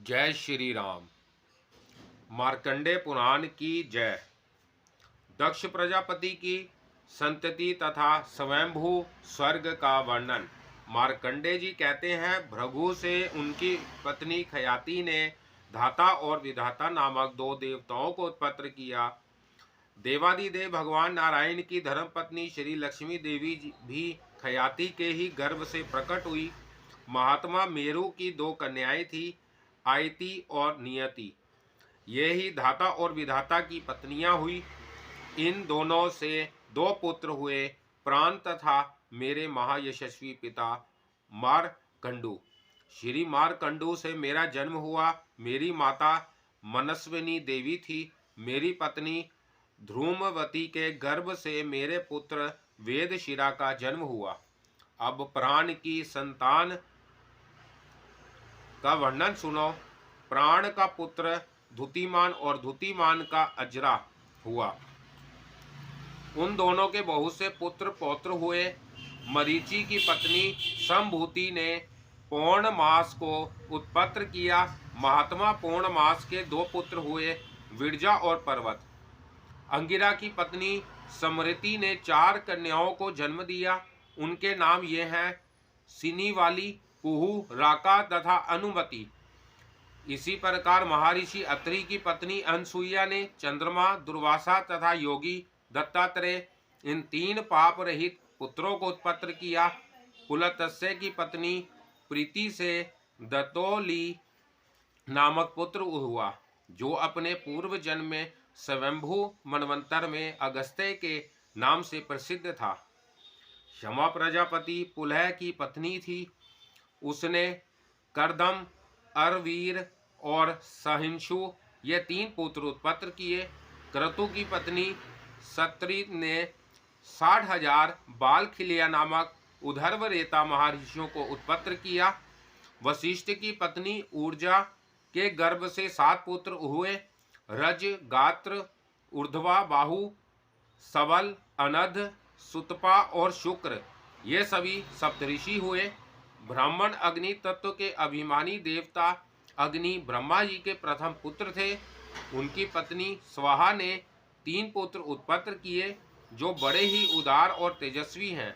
जय श्री राम। मार्कंडे पुराण की जय। दक्ष प्रजापति की संतति तथा स्वयंभू स्वर्ग का वर्णन। मार्कंडे जी कहते हैं, भृगु से उनकी पत्नी खयाति ने धाता और विधाता नामक दो देवताओं को उत्पन्न किया। देवादिदेव भगवान नारायण की धर्मपत्नी श्री लक्ष्मी देवी भी खयाति के ही गर्भ से प्रकट हुई। महात्मा मेरु की दो कन्याएं थी, आयति और नियति। ये ही धाता और विधाता की पत्नियां हुई। इन दोनों से दो पुत्र हुए, प्राण तथा मेरे महायशस्वी पिता मारकंडू। श्री मारकंडू से मेरा जन्म हुआ। मेरी माता मनस्विनी देवी थी। मेरी पत्नी ध्रुमवती के गर्भ से मेरे पुत्र वेदशिरा का जन्म हुआ। अब प्राण की संतान का वर्णन सुनो। प्राण का पुत्र धुतिमान और धुतिमान का अजरा हुआ। उन दोनों के बहुत से पुत्र पौत्र हुए। मरीचि की पत्नी संभूति ने पौर्णमास को उत्पन्न किया। महात्मा पौर्णमास के दो पुत्र हुए, विरजा और पर्वत। अंगिरा की पत्नी समृति ने 4 कन्याओं को जन्म दिया। उनके नाम ये हैं, सिनीवाली, कुहू, राका तथा अनुमति। इसी प्रकार महर्षि अत्रि की पत्नी अनसुईया ने चंद्रमा, दुर्वासा तथा योगी दत्तात्रेय इन 3 पाप रहित पुत्रों को उत्पन्न किया। पुलत्स्य की पत्नी प्रीति से दत्तोली नामक पुत्र हुआ, जो अपने पूर्व जन्म में स्वयंभू मनवंतर में अगस्त्य के नाम से प्रसिद्ध था। क्षमा प्रजापति पुलह की पत्नी थी। उसने करदम, अरवीर और सहिंशु ये 3 पुत्र उत्पन्न किए। क्रतु की पत्नी सत्री ने 60,000 बाल खिलिया नामक उधर्वरेता महर्षियों को उत्पन्न किया। वशिष्ठ की पत्नी ऊर्जा के गर्भ से 7 पुत्र हुए, रज, गात्र, ऊर्ध्वा, बाहु, सबल, अनध, सुतपा और शुक्र। ये सभी सप्तऋषि हुए। ब्राह्मण अग्नि तत्व के अभिमानी देवता अग्नि ब्रह्मा जी के प्रथम पुत्र थे। उनकी पत्नी स्वाहा ने 3 पुत्र उत्पन्न किए, जो बड़े ही उदार और तेजस्वी हैं।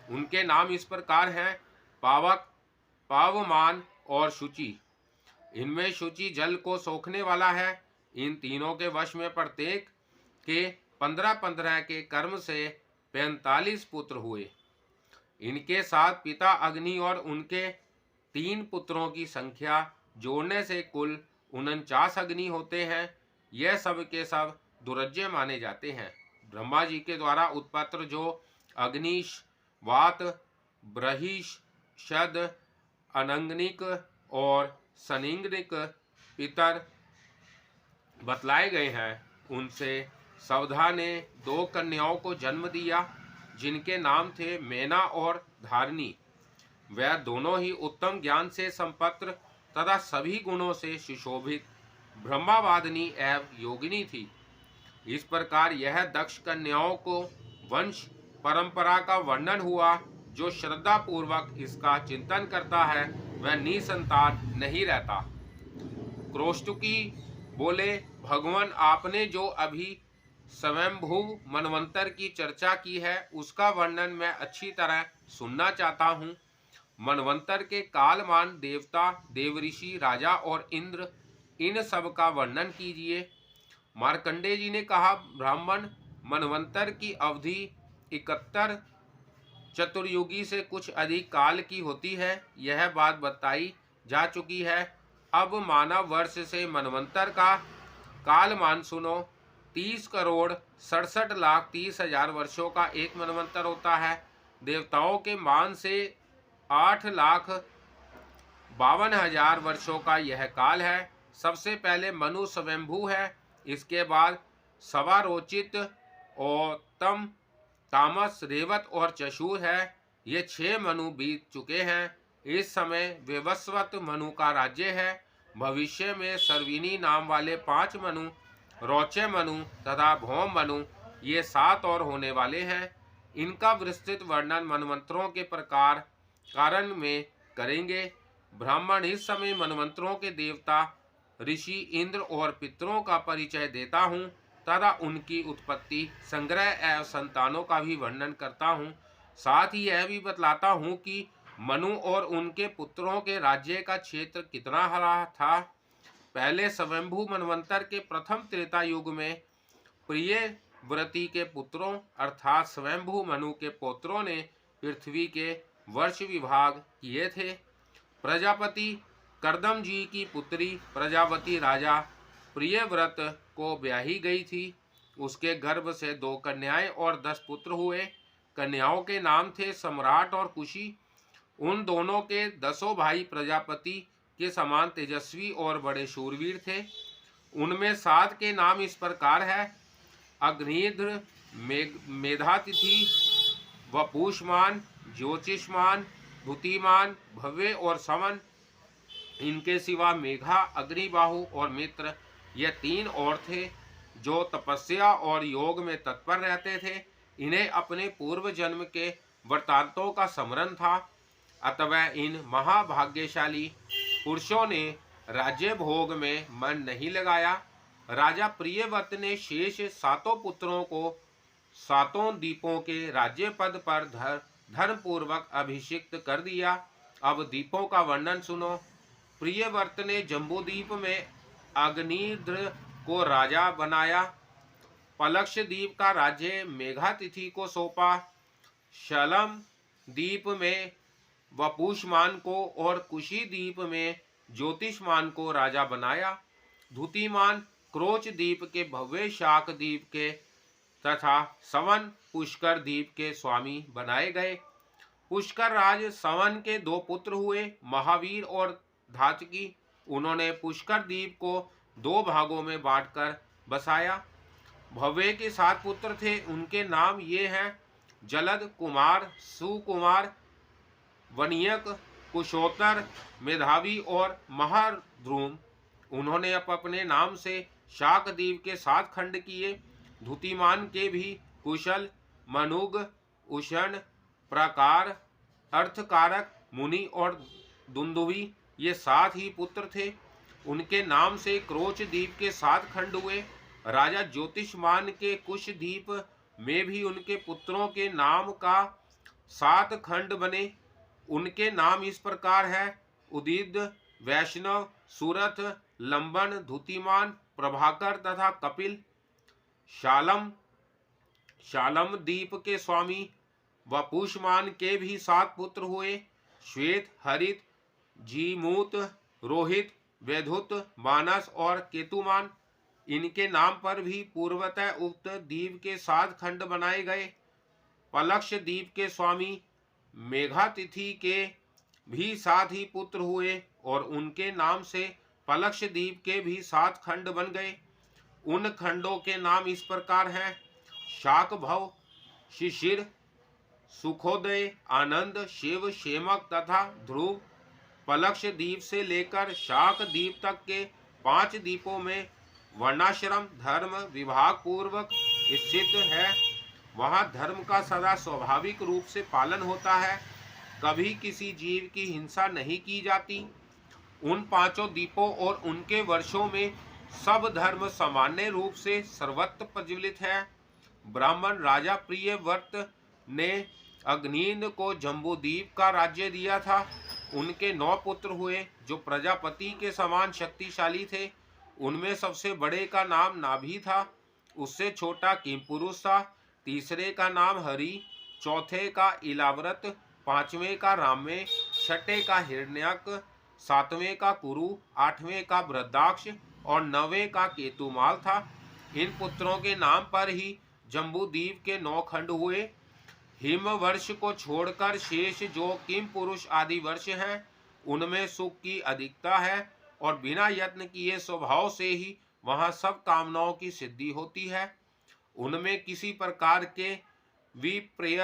उनके नाम इस प्रकार हैं, पावक, पावमान और शुचि। इनमें शुचि जल को सोखने वाला है। इन तीनों के वश में प्रत्येक के 15-15 के कर्म से 45 पुत्र हुए। इनके साथ पिता अग्नि और उनके 3 पुत्रों की संख्या जोड़ने से कुल 49 अग्नि होते हैं। यह सब के सब दुर्जय माने जाते हैं। ब्रह्मा जी के द्वारा उत्पन्न जो अग्निश, वात, ब्रहिश, शद, अनंगनिक और सनिंगनिक पितर बतलाए गए हैं, उनसे सवधा ने 2 कन्याओं को जन्म दिया, जिनके नाम थे मेना और धारणी। वह दोनों ही उत्तम ज्ञान से संपन्न तथा सभी गुणों से सुशोभित ब्रह्मावादिनी एवं योगिनी थी। इस प्रकार यह दक्ष कन्याओं को वंश परंपरा का वर्णन हुआ। जो श्रद्धा पूर्वक इसका चिंतन करता है वह निसंतान नहीं रहता। क्रोष्टुकी बोले, भगवान आपने जो अभी स्वयंभू मनवंतर की चर्चा की है, उसका वर्णन मैं अच्छी तरह सुनना चाहता हूँ। मनवंतर के कालमान देवता, देवऋषि, राजा और इंद्र, इन सब का वर्णन कीजिए। मार्कंडे जी ने कहा, ब्राह्मण, मनवंतर की अवधि 71 चतुर्युगी से कुछ अधिक काल की होती है। यह बात बताई जा चुकी है। अब मानव वर्ष से मनवंतर का कालमान सुनो। 30,67,30,00,000 वर्षों का एक मनवंतर होता है। देवताओं के मान से 8,52,000 वर्षों का यह काल है। सबसे पहले मनु स्वयंभू है। इसके बाद सवारोचित, औतम, तामस, रेवत और चशूर है। ये 6 मनु बीत चुके हैं। इस समय विवस्वत मनु का राज्य है। भविष्य में सर्विनी नाम वाले 5 मनु, रौचे मनु तथा भौम मनु, ये 7 और होने वाले हैं। इनका विस्तृत वर्णन मनवंतरों के प्रकार कारण में करेंगे। ब्राह्मण इस समय मनवंतरों के देवता ऋषि इंद्र और पितरों का परिचय देता हूँ तथा उनकी उत्पत्ति, संग्रह एवं संतानों का भी वर्णन करता हूँ। साथ ही यह भी बतलाता हूँ कि मनु और उनके पुत्रों के राज्य का क्षेत्र कितना हरा था। पहले स्वयंभू मनवंतर के प्रथम त्रेता युग में प्रिय व्रती के पुत्रों अर्थात स्वयंभू मनु के पुत्रों ने पृथ्वी के वर्ष विभाग किए थे। प्रजापति करदम जी की पुत्री प्रजावती राजा प्रियव्रत को ब्याही गई थी। उसके गर्भ से 2 कन्याएं और 10 पुत्र हुए। कन्याओं के नाम थे सम्राट और कुशी। उन दोनों के 10 भाई प्रजापति के समान तेजस्वी और बड़े शूरवीर थे। उनमें 7 के नाम इस प्रकार है: अग्निध्र, मेधातिथि, वपुषमान, ज्योतिषमान, द्युतिमान, भव्य और समन। इनके सिवा मेघा, अग्निबाहु और मित्र ये 3 और थे जो तपस्या और योग में तत्पर रहते थे। इन्हें अपने पूर्व जन्म के वृत्तांतों का स्मरण था। अतः इन महाभाग्यशाली पुरुषों ने राज्य भोग में मन नहीं लगाया। राजा प्रियव्रत ने शेष 7 पुत्रों को 7 द्वीपों के राज्य पद पर धर्मपूर्वक अभिषिक्त कर दिया। अब द्वीपों का वर्णन सुनो। प्रियव्रत ने जम्बूद्वीप में अग्निध्र को राजा बनाया। पलक्ष द्वीप का राज्य मेघातिथि को सौंपा। शलम द्वीप में वपुषमान को और कुशी द्वीप में ज्योतिषमान को राजा बनाया। द्युतिमान क्रोच द्वीप के भव्य शाक द्वीप के तथा सवन पुष्कर द्वीप के स्वामी बनाए गए। पुष्कर राज सवन के 2 पुत्र हुए, महावीर और धातकी। उन्होंने पुष्कर द्वीप को 2 भागों में बांटकर बसाया। भव्य के 7 पुत्र थे। उनके नाम ये हैं: जलद कुमार, सुकुमार, वनियक, कुशोत्तर, मेधावी और महाध्रुम। उन्होंने अपने नाम से शाकद्वीप के 7 खंड किए। द्युतिमान के भी कुशल, मनुग, उषण, प्रकार, अर्थकारक, मुनि और दुंदुभी ये 7 ही पुत्र थे। उनके नाम से क्रोच द्वीप के 7 खंड हुए। राजा ज्योतिषमान के कुश द्वीप में भी उनके पुत्रों के नाम का 7 खंड बने। उनके नाम इस प्रकार है: उदित, वैष्णव, सूरथ, लंबन, द्युतिमान, प्रभाकर तथा कपिल। शालम द्वीप के स्वामी वपुषमान के भी 7 पुत्र हुए: श्वेत, हरित, जीमूत, रोहित, वैधुत, मानस और केतुमान। इनके नाम पर भी पूर्वतः उक्त द्वीप के 7 खंड बनाए गए। पलक्ष द्वीप के स्वामी मेघातिथि के भी 7 ही पुत्र हुए और उनके नाम से पलक्ष द्वीप के भी 7 खंड बन गए। उन खंडों के नाम इस प्रकार हैं: शाकभव, शिशिर, सुखोदय, आनंद, शिव, शेमक तथा ध्रुव। पलक्ष द्वीप से लेकर शाक द्वीप तक के 5 द्वीपों में वर्णाश्रम धर्म विभाग पूर्वक स्थित है। वहाँ धर्म का सदा स्वाभाविक रूप से पालन होता है। कभी किसी जीव की हिंसा नहीं की जाती। उन 5 द्वीपों और उनके वर्षों में सब धर्म सामान्य रूप से सर्वत्र प्रज्वलित है। ब्राह्मण राजा प्रियव्रत ने अग्निन्द्र को जम्बूद्वीप का राज्य दिया था। उनके 9 पुत्र हुए जो प्रजापति के समान शक्तिशाली थे। उनमें सबसे बड़े का नाम नाभि था, उससे छोटा किमपुरुष था, तीसरे का नाम हरि, चौथे का इलाव्रत, 5वें का रामे, 6ठे का हिरण्यक, 7वें का कुरु, 8वें का बृहदाक्ष और 9वें का केतुमाल था। इन पुत्रों के नाम पर ही जम्बूद्वीप के 9 खंड हुए। हिम वर्ष को छोड़कर शेष जो किम पुरुष आदि वर्ष हैं उनमें सुख की अधिकता है और बिना यत्न किए स्वभाव से ही वहाँ सब कामनाओं की सिद्धि होती है। उनमें किसी प्रकार के विप्रिय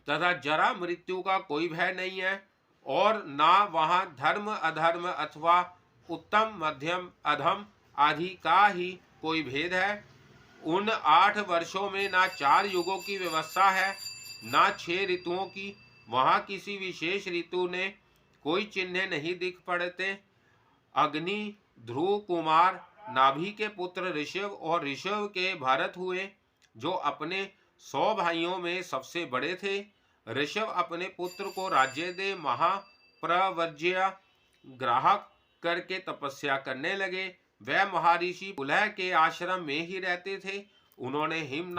तथा जरा मृत्यु का कोई भय नहीं है और ना वहाँ धर्म अधर्म अथवा उत्तम मध्यम अधम आदि का ही कोई भेद है। उन 8 वर्षों में ना 4 युगों की व्यवस्था है, ना 6 ऋतुओं की। वहाँ किसी विशेष ऋतु ने कोई चिन्ह नहीं दिख पड़ते। अग्नि, ध्रुव कुमार, नाभि के पुत्र ऋषभ और ऋषभ के भरत हुए, जो अपने 100 भाइयों में सबसे बड़े थे। ऋषभ अपने पुत्र को राज्य दे महाप्रवर्ज्य ग्राहक करके तपस्या करने लगे। वह महर्षि पुलह के आश्रम में ही रहते थे। उन्होंने हिम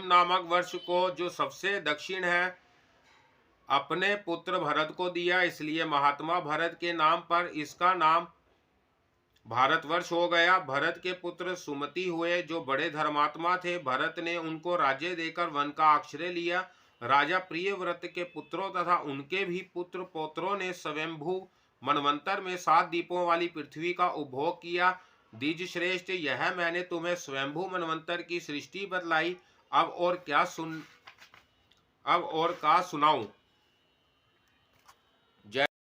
नामक वर्ष को, जो सबसे दक्षिण है, अपने पुत्र भरत को दिया। इसलिए महात्मा भरत के नाम पर इसका नाम भारतवर्ष हो गया। भरत के पुत्र सुमति हुए, जो बड़े धर्मात्मा थे। भरत ने उनको राज्य देकर वन का आश्रय लिया। राजा प्रियव्रत के पुत्रों तथा उनके भी पुत्र पौत्रों ने स्वयंभू मनवंतर में 7 दीपों वाली पृथ्वी का उपभोग किया। द्विज श्रेष्ठ, यह मैंने तुम्हें स्वयंभू मनवंतर की सृष्टि बतलाई। अब और क्या सुनाऊं।